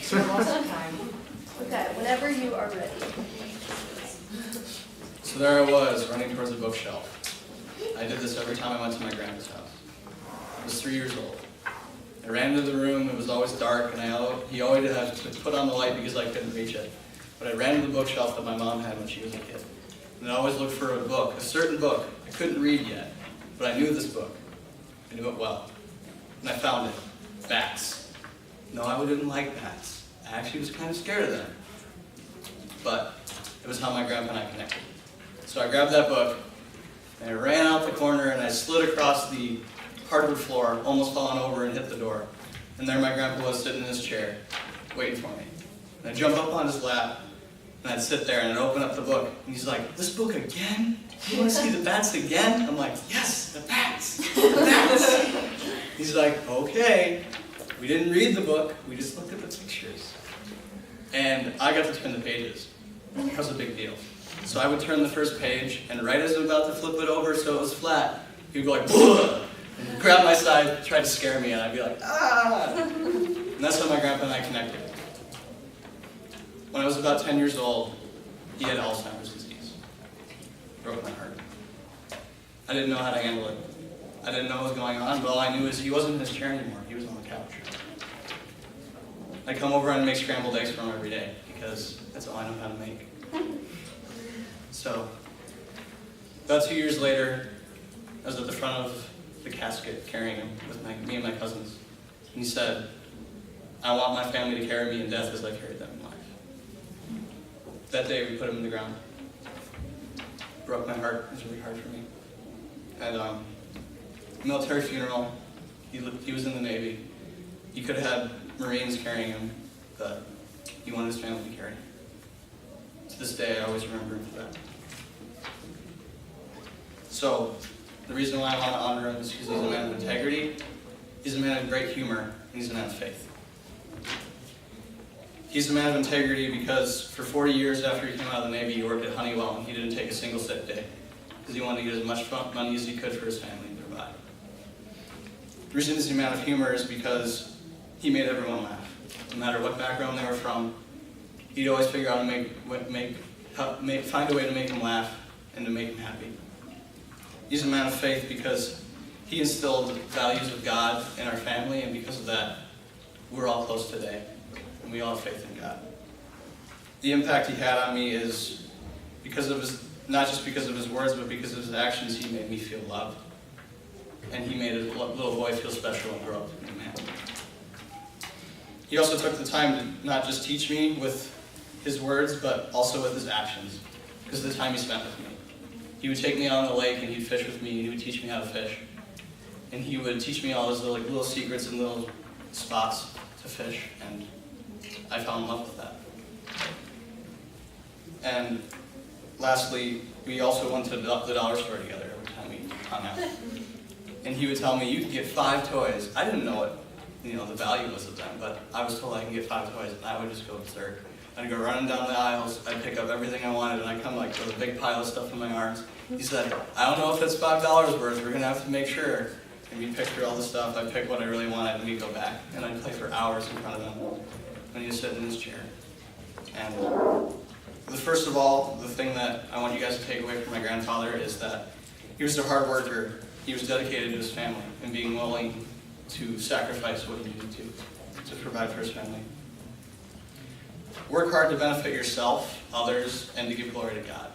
Okay, whenever you are ready. So there I was, running towards a bookshelf. I did this every time I went to my grandpa's house. I was 3 years old. I ran into the room, it was always dark, and he always had to put on the light because I couldn't reach it. But I ran to the bookshelf that my mom had when she was a kid. And I always looked for a book, a certain book. I couldn't read yet, but I knew this book. I knew it well. And I found it. Bats. No, I didn't like bats. I actually was kind of scared of them. But it was how my grandpa and I connected. So I grabbed that book, and I ran out the corner, and I slid across the hardwood floor, almost falling over and hit the door. And there my grandpa was sitting in his chair, waiting for me. And I'd jump up on his lap, and I'd sit there, and I'd open up the book. And he's like, "This book again? You want to see the bats again?" I'm like, "Yes, the bats! The bats!" He's like, "Okay." We didn't read the book, we just looked at the pictures. And I got to turn the pages. That was a big deal. So I would turn the first page, and right as I was about to flip it over so it was flat, he would go like, "Whoa!" and grab my side, try to scare me, and I'd be like, "Ah!" And that's how my grandpa and I connected. When I was about 10 years old, he had Alzheimer's disease. Broke my heart. I didn't know how to handle it. I didn't know what was going on, but all I knew is he wasn't in his chair anymore. He was on the couch. I'd come over and make scrambled eggs for him every day, because that's all I know how to make. So, about 2 years later, I was at the front of the casket carrying him with me and my cousins. And he said, "I want my family to carry me in death as I carried them in life." That day we put him in the ground. Broke my heart. It was really hard for me. And military funeral. He was in the Navy. He could have had Marines carrying him, but he wanted his family to carry him. To this day, I always remember him for that. So, the reason why I want to honor him is because he's a man of integrity, he's a man of great humor, and he's a man of faith. He's a man of integrity because for 40 years after he came out of the Navy, he worked at Honeywell, and he didn't take a single sick day, because he wanted to get as much money as he could for his family and provide. The reason he's a man of humor is because he made everyone laugh. No matter what background they were from, he'd always figure out to find a way to make them laugh and to make them happy. He's a man of faith because he instilled the values of God in our family, and because of that, we're all close today, and we all have faith in God. The impact he had on me is because of his, not just because of his words, but because of his actions. He made me feel loved, and he made a little boy feel special and grow up to be a man. He also took the time to not just teach me with his words, but also with his actions, because of the time he spent with me. He would take me out on the lake and he'd fish with me, and he would teach me how to fish. And he would teach me all those little secrets and little spots to fish, and I fell in love with that. And lastly, we also went to the dollar store together every time we hung out. And he would tell me, "You can get 5 toys. I didn't know what the value was of them, but I was told I can get 5 toys, and I would just go berserk. I'd go running down the aisles, I'd pick up everything I wanted, and I'd come like with a big pile of stuff in my arms. He said, "I don't know if it's $5 worth, we're gonna have to make sure." And we'd pick through all the stuff, I'd pick what I really wanted, and we'd go back. And I'd play for hours in front of him when he was sitting in his chair. And first of all, the thing that I want you guys to take away from my grandfather is that he was a hard worker, he was dedicated to his family, and being willing to sacrifice what he needed to provide for his family. Work hard to benefit yourself, others, and to give glory to God.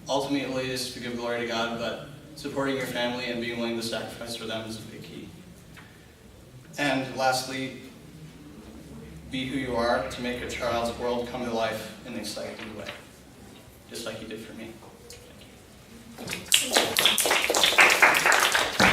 Ultimately, it's to give glory to God, but supporting your family and being willing to sacrifice for them is a big key. And lastly, be who you are to make a child's world come to life in an exciting way, just like he did for me. Thank you.